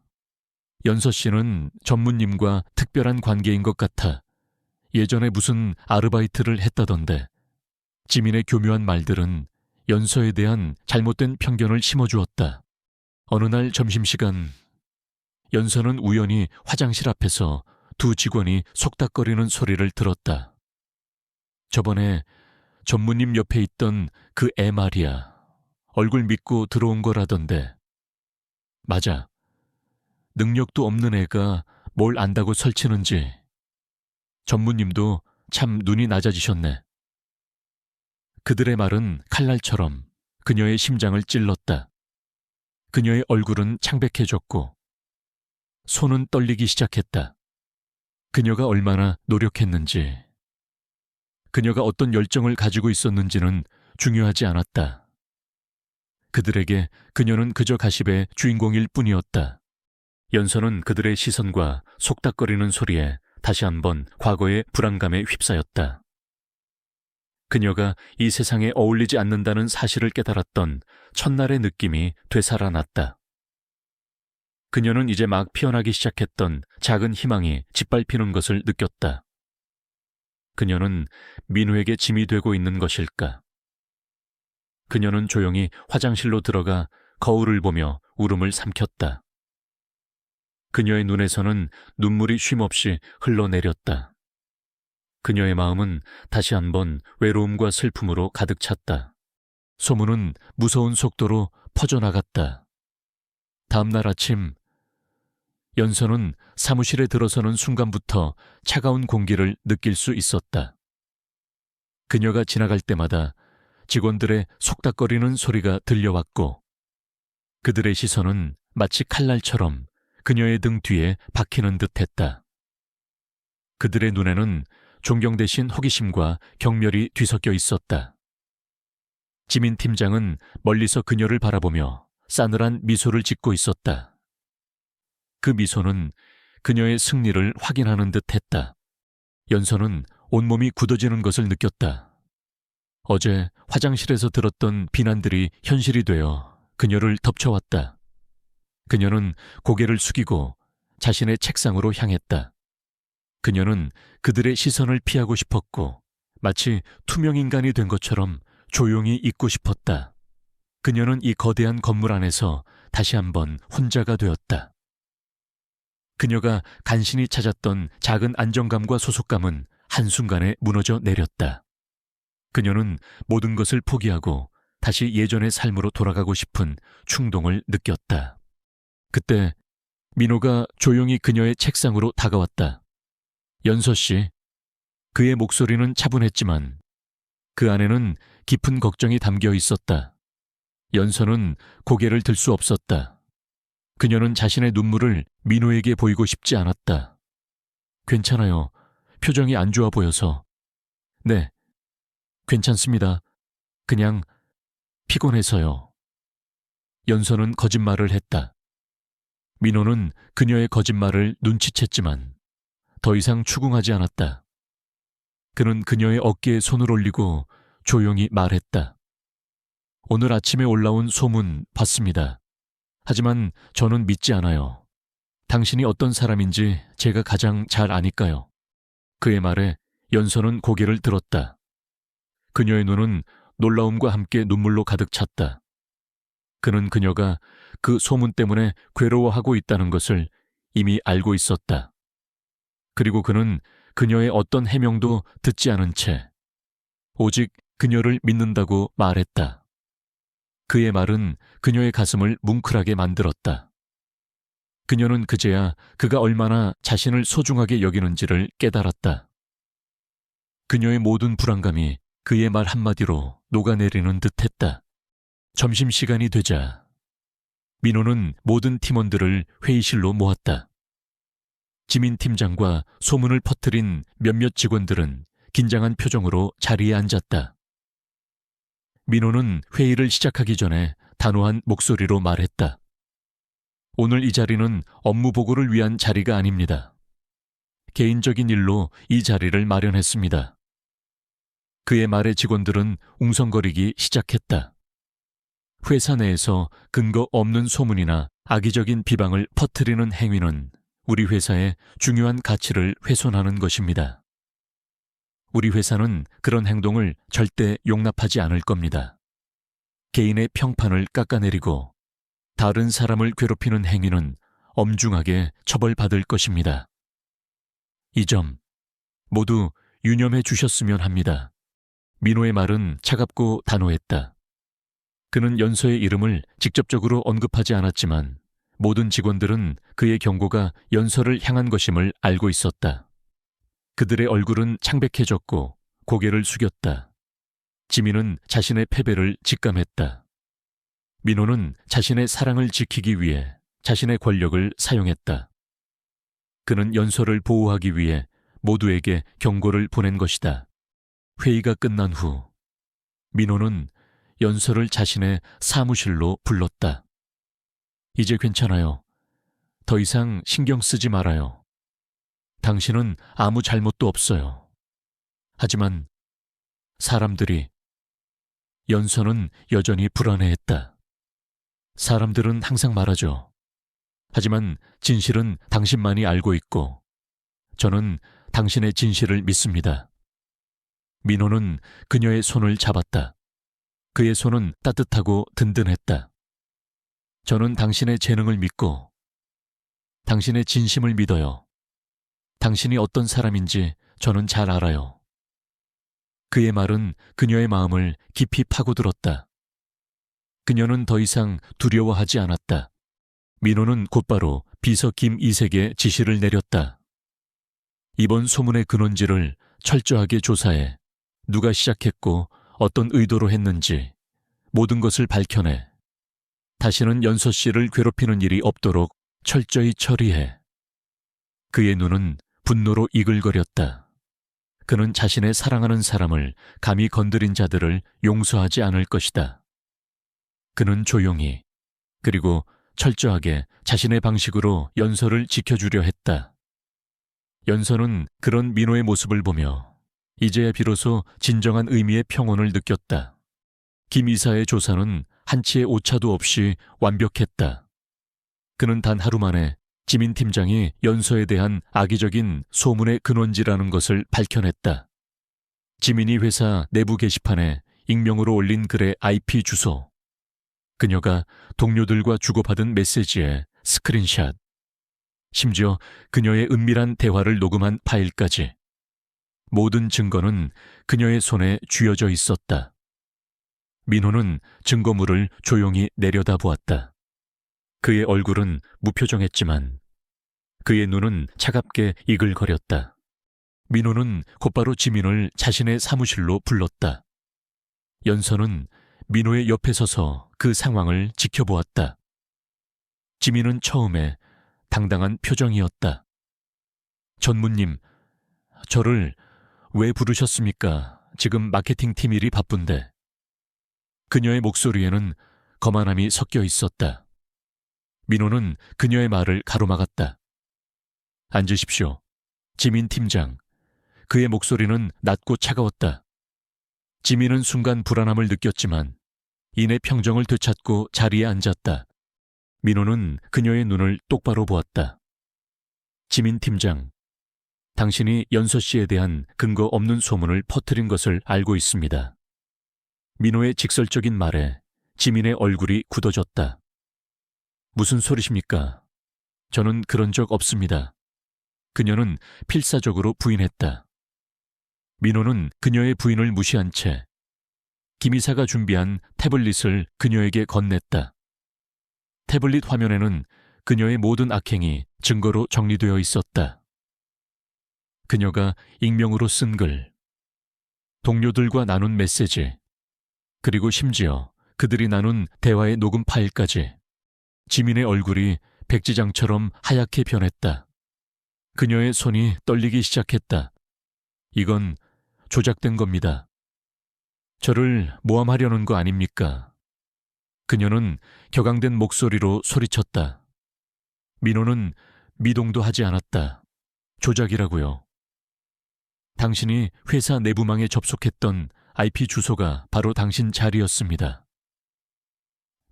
연서 씨는 전무님과 특별한 관계인 것 같아 예전에 무슨 아르바이트를 했다던데 지민의 교묘한 말들은 연서에 대한 잘못된 편견을 심어주었다. 어느 날 점심시간 연서는 우연히 화장실 앞에서 두 직원이 속닥거리는 소리를 들었다. 저번에 전무님 옆에 있던 그 애 말이야. 얼굴 믿고 들어온 거라던데. 맞아. 능력도 없는 애가 뭘 안다고 설치는지. 전무님도 참 눈이 낮아지셨네. 그들의 말은 칼날처럼 그녀의 심장을 찔렀다. 그녀의 얼굴은 창백해졌고 손은 떨리기 시작했다. 그녀가 얼마나 노력했는지, 그녀가 어떤 열정을 가지고 있었는지는 중요하지 않았다. 그들에게 그녀는 그저 가십의 주인공일 뿐이었다. 연서는 그들의 시선과 속닥거리는 소리에 다시 한번 과거의 불안감에 휩싸였다. 그녀가 이 세상에 어울리지 않는다는 사실을 깨달았던 첫날의 느낌이 되살아났다. 그녀는 이제 막 피어나기 시작했던 작은 희망이 짓밟히는 것을 느꼈다. 그녀는 민호에게 짐이 되고 있는 것일까? 그녀는 조용히 화장실로 들어가 거울을 보며 울음을 삼켰다. 그녀의 눈에서는 눈물이 쉼없이 흘러내렸다. 그녀의 마음은 다시 한번 외로움과 슬픔으로 가득 찼다. 소문은 무서운 속도로 퍼져나갔다. 다음 날 아침, 연서는 사무실에 들어서는 순간부터 차가운 공기를 느낄 수 있었다. 그녀가 지나갈 때마다 직원들의 속닥거리는 소리가 들려왔고 그들의 시선은 마치 칼날처럼 그녀의 등 뒤에 박히는 듯했다. 그들의 눈에는 존경 대신 호기심과 경멸이 뒤섞여 있었다. 지민 팀장은 멀리서 그녀를 바라보며 싸늘한 미소를 짓고 있었다. 그 미소는 그녀의 승리를 확인하는 듯했다. 연서는 온몸이 굳어지는 것을 느꼈다. 어제 화장실에서 들었던 비난들이 현실이 되어 그녀를 덮쳐왔다. 그녀는 고개를 숙이고 자신의 책상으로 향했다. 그녀는 그들의 시선을 피하고 싶었고 마치 투명인간이 된 것처럼 조용히 있고 싶었다. 그녀는 이 거대한 건물 안에서 다시 한번 혼자가 되었다. 그녀가 간신히 찾았던 작은 안정감과 소속감은 한순간에 무너져 내렸다. 그녀는 모든 것을 포기하고 다시 예전의 삶으로 돌아가고 싶은 충동을 느꼈다. 그때 민호가 조용히 그녀의 책상으로 다가왔다. 연서 씨, 그의 목소리는 차분했지만 그 안에는 깊은 걱정이 담겨 있었다. 연서는 고개를 들 수 없었다. 그녀는 자신의 눈물을 민호에게 보이고 싶지 않았다. 괜찮아요. 표정이 안 좋아 보여서. 네, 괜찮습니다. 그냥 피곤해서요. 연서는 거짓말을 했다. 민호는 그녀의 거짓말을 눈치챘지만 더 이상 추궁하지 않았다. 그는 그녀의 어깨에 손을 올리고 조용히 말했다. 오늘 아침에 올라온 소문 봤습니다. 하지만 저는 믿지 않아요. 당신이 어떤 사람인지 제가 가장 잘 아니까요. 그의 말에 연서는 고개를 들었다. 그녀의 눈은 놀라움과 함께 눈물로 가득 찼다. 그는 그녀가 그 소문 때문에 괴로워하고 있다는 것을 이미 알고 있었다. 그리고 그는 그녀의 어떤 해명도 듣지 않은 채 오직 그녀를 믿는다고 말했다. 그의 말은 그녀의 가슴을 뭉클하게 만들었다. 그녀는 그제야 그가 얼마나 자신을 소중하게 여기는지를 깨달았다. 그녀의 모든 불안감이 그의 말 한마디로 녹아내리는 듯했다. 점심시간이 되자 민호는 모든 팀원들을 회의실로 모았다. 지민 팀장과 소문을 퍼뜨린 몇몇 직원들은 긴장한 표정으로 자리에 앉았다. 민호는 회의를 시작하기 전에 단호한 목소리로 말했다. 오늘 이 자리는 업무 보고를 위한 자리가 아닙니다. 개인적인 일로 이 자리를 마련했습니다. 그의 말에 직원들은 웅성거리기 시작했다. 회사 내에서 근거 없는 소문이나 악의적인 비방을 퍼뜨리는 행위는 우리 회사의 중요한 가치를 훼손하는 것입니다. 우리 회사는 그런 행동을 절대 용납하지 않을 겁니다. 개인의 평판을 깎아내리고 다른 사람을 괴롭히는 행위는 엄중하게 처벌받을 것입니다. 이 점 모두 유념해 주셨으면 합니다. 민호의 말은 차갑고 단호했다. 그는 연서의 이름을 직접적으로 언급하지 않았지만 모든 직원들은 그의 경고가 연서를 향한 것임을 알고 있었다. 그들의 얼굴은 창백해졌고 고개를 숙였다. 지민은 자신의 패배를 직감했다. 민호는 자신의 사랑을 지키기 위해 자신의 권력을 사용했다. 그는 연서를 보호하기 위해 모두에게 경고를 보낸 것이다. 회의가 끝난 후 민호는 연서를 자신의 사무실로 불렀다. 이제 괜찮아요. 더 이상 신경 쓰지 말아요. 당신은 아무 잘못도 없어요. 하지만 사람들이 연서는 여전히 불안해했다. 사람들은 항상 말하죠. 하지만 진실은 당신만이 알고 있고 저는 당신의 진실을 믿습니다. 민호는 그녀의 손을 잡았다. 그의 손은 따뜻하고 든든했다. 저는 당신의 재능을 믿고 당신의 진심을 믿어요. 당신이 어떤 사람인지 저는 잘 알아요. 그의 말은 그녀의 마음을 깊이 파고들었다. 그녀는 더 이상 두려워하지 않았다. 민호는 곧바로 비서 김이색에 지시를 내렸다. 이번 소문의 근원지를 철저하게 조사해 누가 시작했고 어떤 의도로 했는지 모든 것을 밝혀내 다시는 연서 씨를 괴롭히는 일이 없도록 철저히 처리해. 그의 눈은 분노로 이글거렸다. 그는 자신의 사랑하는 사람을 감히 건드린 자들을 용서하지 않을 것이다. 그는 조용히 그리고 철저하게 자신의 방식으로 연서를 지켜주려 했다. 연서는 그런 민호의 모습을 보며 이제야 비로소 진정한 의미의 평온을 느꼈다. 김 이사의 조사는 한치의 오차도 없이 완벽했다. 그는 단 하루 만에 지민 팀장이 연서에 대한 악의적인 소문의 근원지라는 것을 밝혀냈다. 지민이 회사 내부 게시판에 익명으로 올린 글의 IP 주소, 그녀가 동료들과 주고받은 메시지의 스크린샷, 심지어 그녀의 은밀한 대화를 녹음한 파일까지 모든 증거는 그녀의 손에 쥐어져 있었다. 민호는 증거물을 조용히 내려다보았다. 그의 얼굴은 무표정했지만 그의 눈은 차갑게 이글거렸다. 민호는 곧바로 지민을 자신의 사무실로 불렀다. 연서는 민호의 옆에 서서 그 상황을 지켜보았다. 지민은 처음에 당당한 표정이었다. 전무님, 저를 왜 부르셨습니까? 지금 마케팅팀 일이 바쁜데. 그녀의 목소리에는 거만함이 섞여 있었다. 민호는 그녀의 말을 가로막았다. 앉으십시오. 지민 팀장. 그의 목소리는 낮고 차가웠다. 지민은 순간 불안함을 느꼈지만 이내 평정을 되찾고 자리에 앉았다. 민호는 그녀의 눈을 똑바로 보았다. 지민 팀장, 당신이 연서 씨에 대한 근거 없는 소문을 퍼뜨린 것을 알고 있습니다. 민호의 직설적인 말에 지민의 얼굴이 굳어졌다. 무슨 소리십니까? 저는 그런 적 없습니다. 그녀는 필사적으로 부인했다. 민호는 그녀의 부인을 무시한 채 김 이사가 준비한 태블릿을 그녀에게 건넸다. 태블릿 화면에는 그녀의 모든 악행이 증거로 정리되어 있었다. 그녀가 익명으로 쓴 글, 동료들과 나눈 메시지, 그리고 심지어 그들이 나눈 대화의 녹음 파일까지. 지민의 얼굴이 백지장처럼 하얗게 변했다. 그녀의 손이 떨리기 시작했다. 이건 조작된 겁니다. 저를 모함하려는 거 아닙니까? 그녀는 격앙된 목소리로 소리쳤다. 민호는 미동도 하지 않았다. 조작이라고요. 당신이 회사 내부망에 접속했던 IP 주소가 바로 당신 자리였습니다.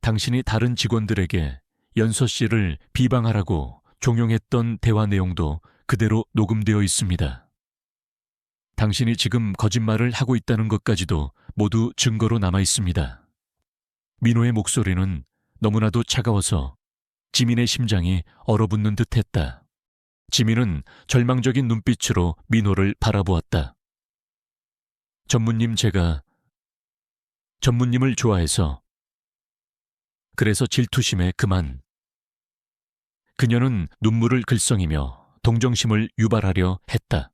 당신이 다른 직원들에게 연서 씨를 비방하라고 종용했던 대화 내용도 그대로 녹음되어 있습니다. 당신이 지금 거짓말을 하고 있다는 것까지도 모두 증거로 남아 있습니다. 민호의 목소리는 너무나도 차가워서 지민의 심장이 얼어붙는 듯했다. 지민은 절망적인 눈빛으로 민호를 바라보았다. 전무님을 좋아해서 그래서 질투심에 그만. 그녀는 눈물을 글썽이며 동정심을 유발하려 했다.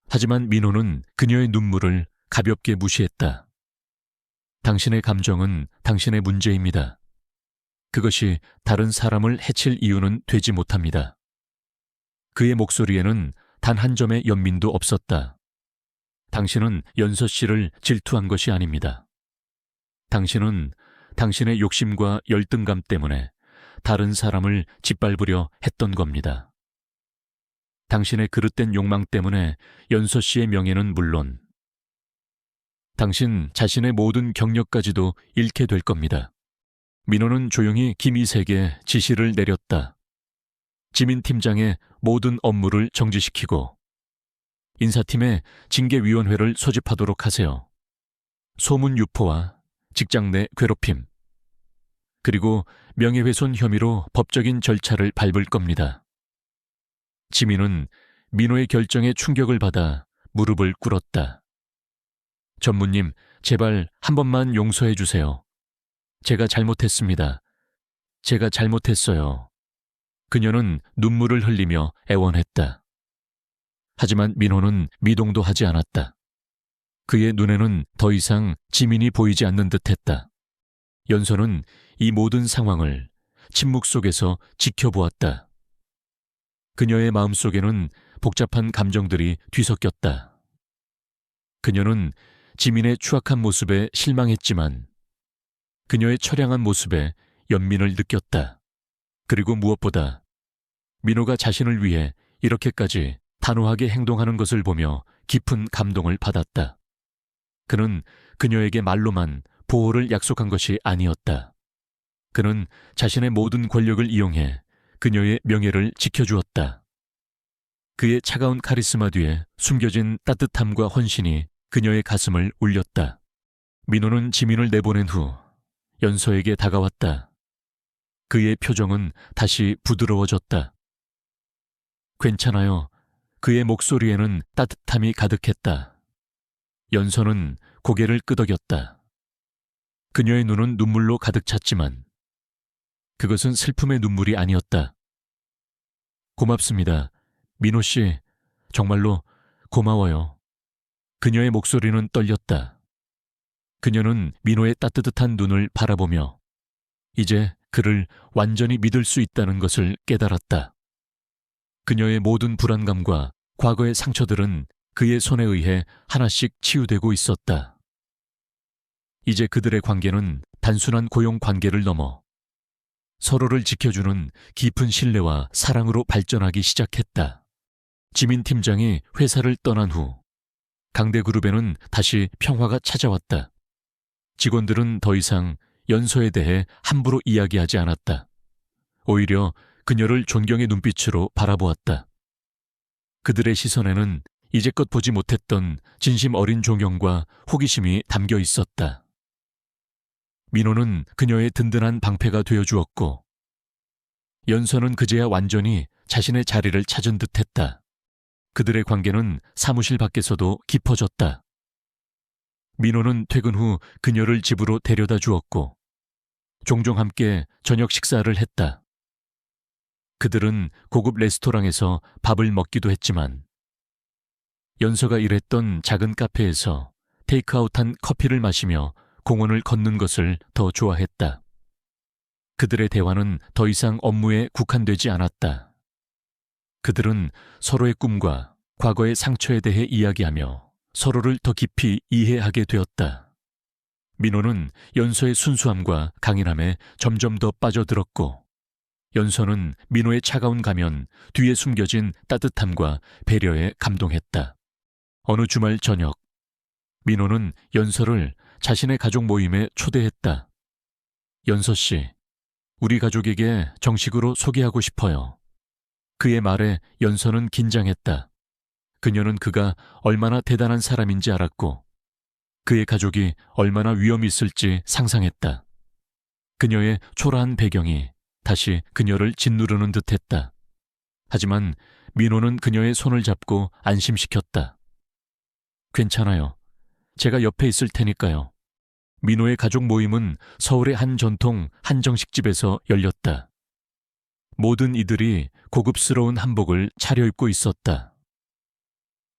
하지만 민호는 그녀의 눈물을 가볍게 무시했다. 당신의 감정은 당신의 문제입니다. 그것이 다른 사람을 해칠 이유는 되지 못합니다. 그의 목소리에는 단 한 점의 연민도 없었다. 당신은 연서 씨를 질투한 것이 아닙니다. 당신은 당신의 욕심과 열등감 때문에 다른 사람을 짓밟으려 했던 겁니다. 당신의 그릇된 욕망 때문에 연서 씨의 명예는 물론 당신 자신의 모든 경력까지도 잃게 될 겁니다. 민호는 조용히 김이색에 지시를 내렸다. 지민 팀장의 모든 업무를 정지시키고 인사팀의 징계위원회를 소집하도록 하세요. 소문 유포와 직장 내 괴롭힘, 그리고 명예훼손 혐의로 법적인 절차를 밟을 겁니다. 지민은 민호의 결정에 충격을 받아 무릎을 꿇었다. 전무님, 제발 한 번만 용서해 주세요. 제가 잘못했습니다. 제가 잘못했어요. 그녀는 눈물을 흘리며 애원했다. 하지만 민호는 미동도 하지 않았다. 그의 눈에는 더 이상 지민이 보이지 않는 듯했다. 연서는 이 모든 상황을 침묵 속에서 지켜보았다. 그녀의 마음속에는 복잡한 감정들이 뒤섞였다. 그녀는 지민의 추악한 모습에 실망했지만 그녀의 처량한 모습에 연민을 느꼈다. 그리고 무엇보다 민호가 자신을 위해 이렇게까지 단호하게 행동하는 것을 보며 깊은 감동을 받았다. 그는 그녀에게 말로만 보호를 약속한 것이 아니었다. 그는 자신의 모든 권력을 이용해 그녀의 명예를 지켜주었다. 그의 차가운 카리스마 뒤에 숨겨진 따뜻함과 헌신이 그녀의 가슴을 울렸다. 민호는 지민을 내보낸 후 연서에게 다가왔다. 그의 표정은 다시 부드러워졌다. 괜찮아요. 그의 목소리에는 따뜻함이 가득했다. 연서는 고개를 끄덕였다. 그녀의 눈은 눈물로 가득 찼지만 그것은 슬픔의 눈물이 아니었다. 고맙습니다. 민호 씨, 정말로 고마워요. 그녀의 목소리는 떨렸다. 그녀는 민호의 따뜻한 눈을 바라보며 이제 그를 완전히 믿을 수 있다는 것을 깨달았다. 그녀의 모든 불안감과 과거의 상처들은 그의 손에 의해 하나씩 치유되고 있었다. 이제 그들의 관계는 단순한 고용 관계를 넘어 서로를 지켜주는 깊은 신뢰와 사랑으로 발전하기 시작했다. 지민 팀장이 회사를 떠난 후 강대그룹에는 다시 평화가 찾아왔다. 직원들은 더 이상 연서에 대해 함부로 이야기하지 않았다. 오히려 그녀를 존경의 눈빛으로 바라보았다. 그들의 시선에는 이제껏 보지 못했던 진심 어린 존경과 호기심이 담겨 있었다. 민호는 그녀의 든든한 방패가 되어주었고 연서는 그제야 완전히 자신의 자리를 찾은 듯했다. 그들의 관계는 사무실 밖에서도 깊어졌다. 민호는 퇴근 후 그녀를 집으로 데려다 주었고 종종 함께 저녁 식사를 했다. 그들은 고급 레스토랑에서 밥을 먹기도 했지만 연서가 일했던 작은 카페에서 테이크아웃한 커피를 마시며 공원을 걷는 것을 더 좋아했다. 그들의 대화는 더 이상 업무에 국한되지 않았다. 그들은 서로의 꿈과 과거의 상처에 대해 이야기하며 서로를 더 깊이 이해하게 되었다. 민호는 연서의 순수함과 강인함에 점점 더 빠져들었고 연서는 민호의 차가운 가면 뒤에 숨겨진 따뜻함과 배려에 감동했다. 어느 주말 저녁, 민호는 연서를 자신의 가족 모임에 초대했다. 연서 씨, 우리 가족에게 정식으로 소개하고 싶어요. 그의 말에 연서는 긴장했다. 그녀는 그가 얼마나 대단한 사람인지 알았고 그의 가족이 얼마나 위험이 있을지 상상했다. 그녀의 초라한 배경이 다시 그녀를 짓누르는 듯했다. 하지만 민호는 그녀의 손을 잡고 안심시켰다. 괜찮아요. 제가 옆에 있을 테니까요. 민호의 가족 모임은 서울의 한 전통 한정식집에서 열렸다. 모든 이들이 고급스러운 한복을 차려입고 있었다.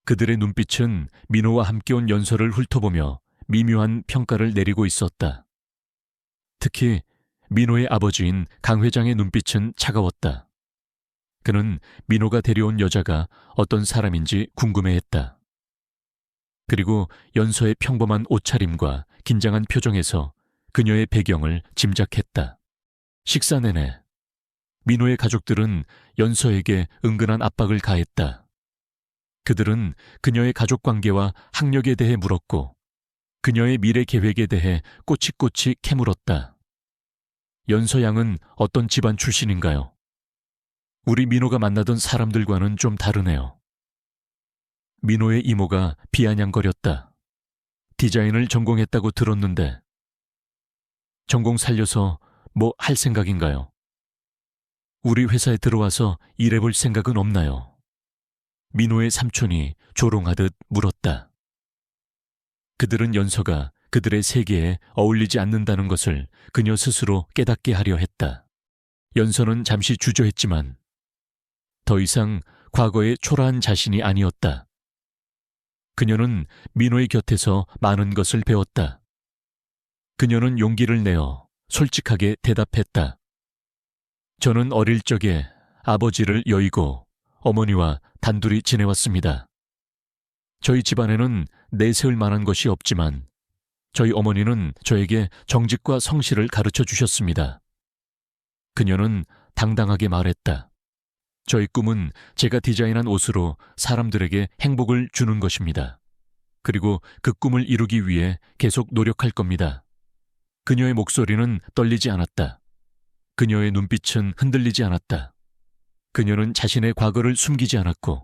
그들의 눈빛은 민호와 함께 온 연서를 훑어보며 미묘한 평가를 내리고 있었다. 특히 민호의 아버지인 강 회장의 눈빛은 차가웠다. 그는 민호가 데려온 여자가 어떤 사람인지 궁금해했다. 그리고 연서의 평범한 옷차림과 긴장한 표정에서 그녀의 배경을 짐작했다. 식사 내내 민호의 가족들은 연서에게 은근한 압박을 가했다. 그들은 그녀의 가족관계와 학력에 대해 물었고 그녀의 미래 계획에 대해 꼬치꼬치 캐물었다. 연서 양은 어떤 집안 출신인가요? 우리 민호가 만나던 사람들과는 좀 다르네요. 민호의 이모가 비아냥거렸다. 디자인을 전공했다고 들었는데 전공 살려서 뭐 할 생각인가요? 우리 회사에 들어와서 일해볼 생각은 없나요? 민호의 삼촌이 조롱하듯 물었다. 그들은 연서가 그들의 세계에 어울리지 않는다는 것을 그녀 스스로 깨닫게 하려 했다. 연서는 잠시 주저했지만 더 이상 과거의 초라한 자신이 아니었다. 그녀는 민호의 곁에서 많은 것을 배웠다. 그녀는 용기를 내어 솔직하게 대답했다. 저는 어릴 적에 아버지를 여의고 어머니와 단둘이 지내왔습니다. 저희 집안에는 내세울 만한 것이 없지만 저희 어머니는 저에게 정직과 성실을 가르쳐 주셨습니다. 그녀는 당당하게 말했다. 저희 꿈은 제가 디자인한 옷으로 사람들에게 행복을 주는 것입니다. 그리고 그 꿈을 이루기 위해 계속 노력할 겁니다. 그녀의 목소리는 떨리지 않았다. 그녀의 눈빛은 흔들리지 않았다. 그녀는 자신의 과거를 숨기지 않았고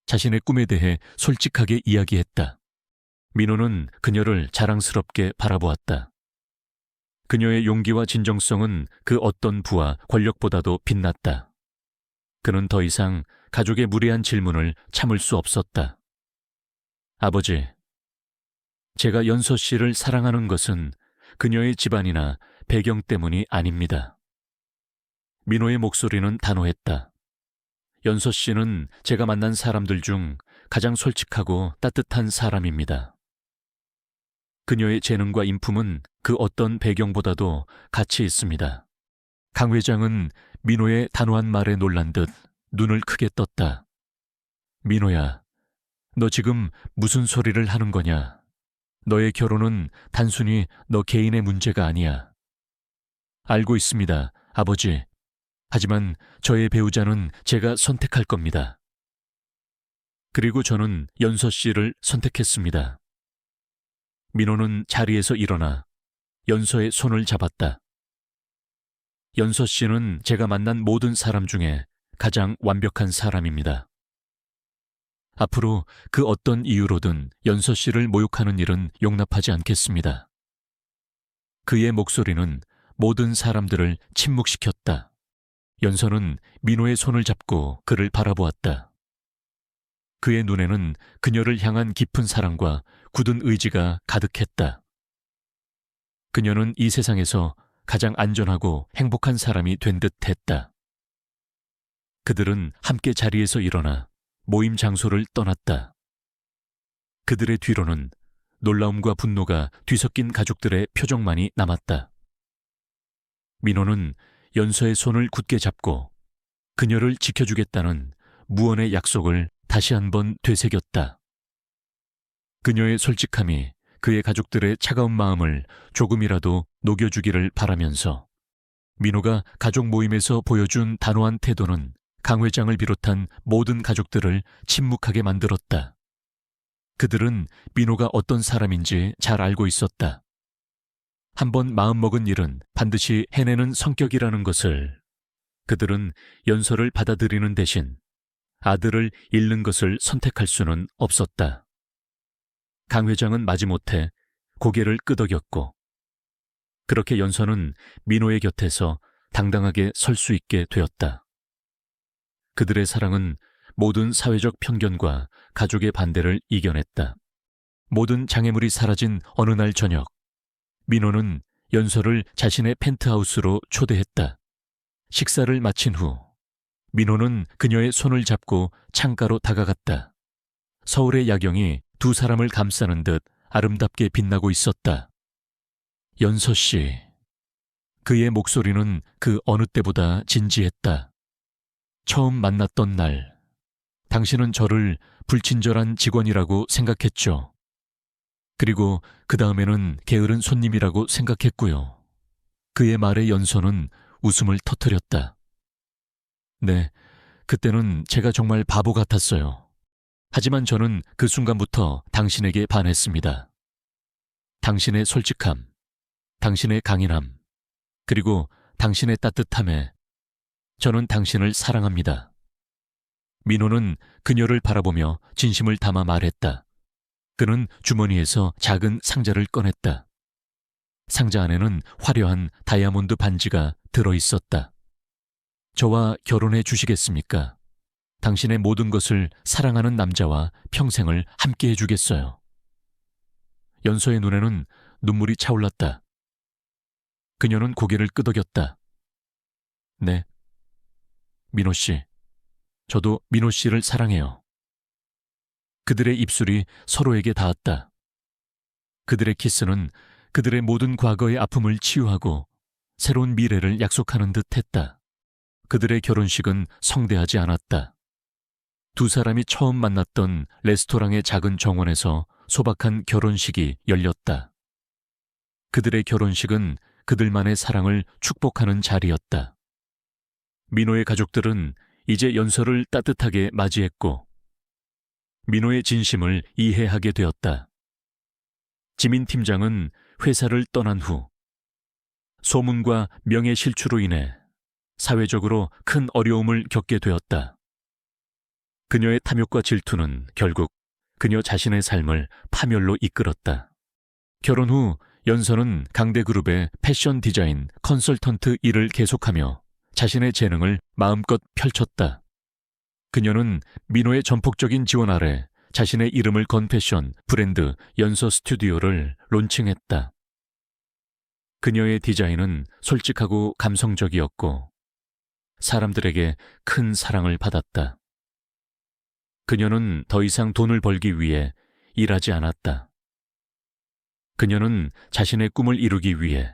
자신의 꿈에 대해 솔직하게 이야기했다. 민호는 그녀를 자랑스럽게 바라보았다. 그녀의 용기와 진정성은 그 어떤 부와 권력보다도 빛났다. 그는 더 이상 가족의 무례한 질문을 참을 수 없었다. 아버지, 제가 연서 씨를 사랑하는 것은 그녀의 집안이나 배경 때문이 아닙니다. 민호의 목소리는 단호했다. 연서 씨는 제가 만난 사람들 중 가장 솔직하고 따뜻한 사람입니다. 그녀의 재능과 인품은 그 어떤 배경보다도 가치 있습니다. 강 회장은 민호의 단호한 말에 놀란 듯 눈을 크게 떴다. 민호야, 너 지금 무슨 소리를 하는 거냐? 너의 결혼은 단순히 너 개인의 문제가 아니야. 알고 있습니다, 아버지. 하지만 저의 배우자는 제가 선택할 겁니다. 그리고 저는 연서 씨를 선택했습니다. 민호는 자리에서 일어나 연서의 손을 잡았다. 연서 씨는 제가 만난 모든 사람 중에 가장 완벽한 사람입니다. 앞으로 그 어떤 이유로든 연서 씨를 모욕하는 일은 용납하지 않겠습니다. 그의 목소리는 모든 사람들을 침묵시켰다. 연서는 민호의 손을 잡고 그를 바라보았다. 그의 눈에는 그녀를 향한 깊은 사랑과 굳은 의지가 가득했다. 그녀는 이 세상에서 가장 안전하고 행복한 사람이 된 듯 했다. 그들은 함께 자리에서 일어나 모임 장소를 떠났다. 그들의 뒤로는 놀라움과 분노가 뒤섞인 가족들의 표정만이 남았다. 민호는 연서의 손을 굳게 잡고 그녀를 지켜주겠다는 무언의 약속을 다시 한번 되새겼다. 그녀의 솔직함이 그의 가족들의 차가운 마음을 조금이라도 녹여주기를 바라면서 민호가 가족 모임에서 보여준 단호한 태도는 강 회장을 비롯한 모든 가족들을 침묵하게 만들었다. 그들은 민호가 어떤 사람인지 잘 알고 있었다. 한번 마음먹은 일은 반드시 해내는 성격이라는 것을. 그들은 연서를 받아들이는 대신 아들을 잃는 것을 선택할 수는 없었다. 강 회장은 마지못해 고개를 끄덕였고, 그렇게 연서는 민호의 곁에서 당당하게 설 수 있게 되었다. 그들의 사랑은 모든 사회적 편견과 가족의 반대를 이겨냈다. 모든 장애물이 사라진 어느 날 저녁, 민호는 연서를 자신의 펜트하우스로 초대했다. 식사를 마친 후 민호는 그녀의 손을 잡고 창가로 다가갔다. 서울의 야경이 두 사람을 감싸는 듯 아름답게 빛나고 있었다. 연서 씨. 그의 목소리는 그 어느 때보다 진지했다. 처음 만났던 날, 당신은 저를 불친절한 직원이라고 생각했죠. 그리고 그 다음에는 게으른 손님이라고 생각했고요. 그의 말에 연서는 웃음을 터뜨렸다. 네, 그때는 제가 정말 바보 같았어요. 하지만 저는 그 순간부터 당신에게 반했습니다. 당신의 솔직함, 당신의 강인함, 그리고 당신의 따뜻함에 저는 당신을 사랑합니다. 민호는 그녀를 바라보며 진심을 담아 말했다. 그는 주머니에서 작은 상자를 꺼냈다. 상자 안에는 화려한 다이아몬드 반지가 들어있었다. 저와 결혼해 주시겠습니까? 당신의 모든 것을 사랑하는 남자와 평생을 함께 해주겠어요. 연서의 눈에는 눈물이 차올랐다. 그녀는 고개를 끄덕였다. 네, 민호 씨. 저도 민호 씨를 사랑해요. 그들의 입술이 서로에게 닿았다. 그들의 키스는 그들의 모든 과거의 아픔을 치유하고 새로운 미래를 약속하는 듯 했다. 그들의 결혼식은 성대하지 않았다. 두 사람이 처음 만났던 레스토랑의 작은 정원에서 소박한 결혼식이 열렸다. 그들의 결혼식은 그들만의 사랑을 축복하는 자리였다. 민호의 가족들은 이제 연서를 따뜻하게 맞이했고 민호의 진심을 이해하게 되었다. 지민 팀장은 회사를 떠난 후 소문과 명예 실추로 인해 사회적으로 큰 어려움을 겪게 되었다. 그녀의 탐욕과 질투는 결국 그녀 자신의 삶을 파멸로 이끌었다. 결혼 후 연서는 강대그룹의 패션 디자인 컨설턴트 일을 계속하며 자신의 재능을 마음껏 펼쳤다. 그녀는 민호의 전폭적인 지원 아래 자신의 이름을 건 패션 브랜드 연서 스튜디오를 론칭했다. 그녀의 디자인은 솔직하고 감성적이었고 사람들에게 큰 사랑을 받았다. 그녀는 더 이상 돈을 벌기 위해 일하지 않았다. 그녀는 자신의 꿈을 이루기 위해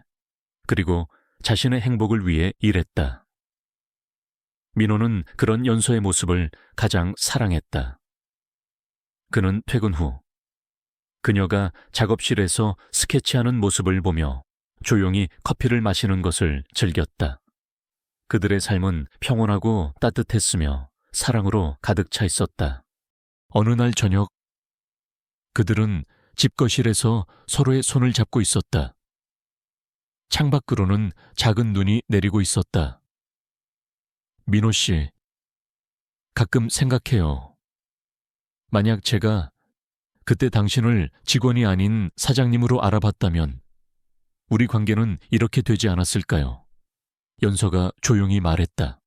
그리고 자신의 행복을 위해 일했다. 민호는 그런 연서의 모습을 가장 사랑했다. 그는 퇴근 후 그녀가 작업실에서 스케치하는 모습을 보며 조용히 커피를 마시는 것을 즐겼다. 그들의 삶은 평온하고 따뜻했으며 사랑으로 가득 차 있었다. 어느 날 저녁, 그들은 집거실에서 서로의 손을 잡고 있었다. 창밖으로는 작은 눈이 내리고 있었다. 민호 씨, 가끔 생각해요. 만약 제가 그때 당신을 직원이 아닌 사장님으로 알아봤다면 우리 관계는 이렇게 되지 않았을까요? 연서가 조용히 말했다.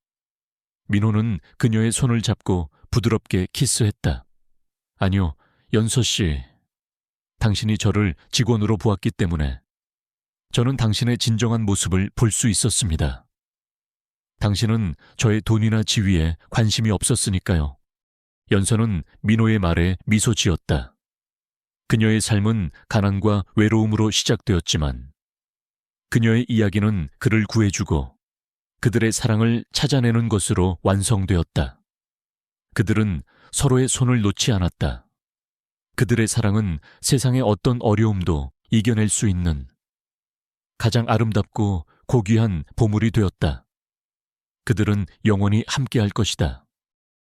민호는 그녀의 손을 잡고 부드럽게 키스했다. 아니요, 연서 씨. 당신이 저를 직원으로 보았기 때문에 저는 당신의 진정한 모습을 볼 수 있었습니다. 당신은 저의 돈이나 지위에 관심이 없었으니까요. 연서는 민호의 말에 미소 지었다. 그녀의 삶은 가난과 외로움으로 시작되었지만 그녀의 이야기는 그를 구해주고 그들의 사랑을 찾아내는 것으로 완성되었다. 그들은 서로의 손을 놓지 않았다. 그들의 사랑은 세상의 어떤 어려움도 이겨낼 수 있는 가장 아름답고 고귀한 보물이 되었다. 그들은 영원히 함께할 것이다.